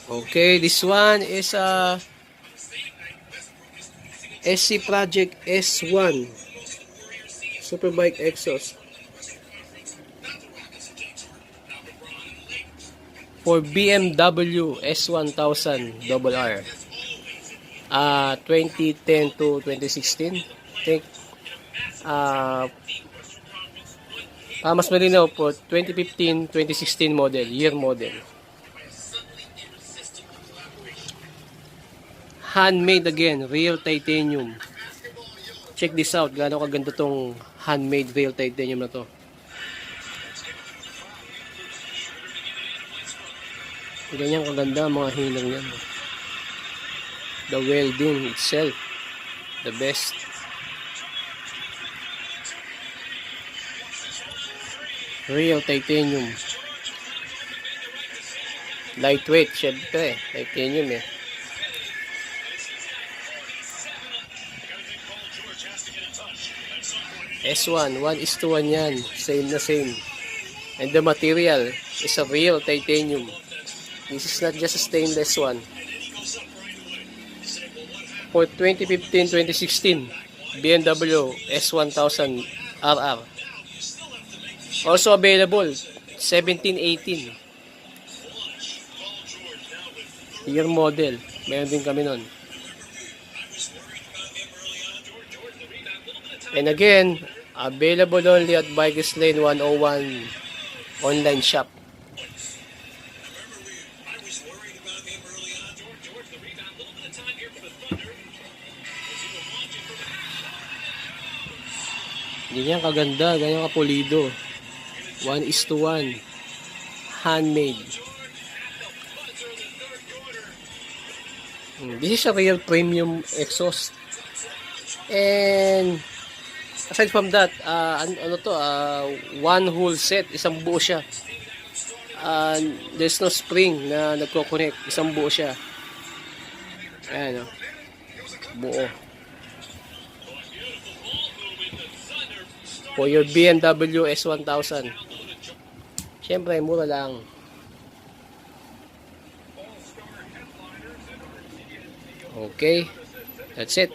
Okay, this one is SC Project S1 Superbike exhaust for BMW S1000 RR 2010 to 2016. I think mas malinaw po 2015-2016 model, year model. Handmade again, real titanium. Check this out, gaano kaganda tong handmade real titanium na to. Ganyan kaganda mga hinang yan. The welding itself, the best. Real titanium. Lightweight, syempre, titanium eh. S1, 1:1 yan. Same na same. And the material is a real titanium. This is not just a stainless one. For 2015-2016, BMW S1000 RR. Also available, 17-18. Year model. Meron din kami nun. And again, available only at Bikers Lane 101 online shop. Ganyan kaganda, ganyan kapulido. 1:1. Handmade. This is a real premium exhaust. And aside from that, one whole set, isang buo siya. There's no spring na nagko-connect, isang buo siya. Ayan, buo. For your BMW S1000. Siyempre, mura lang. Okay, that's it.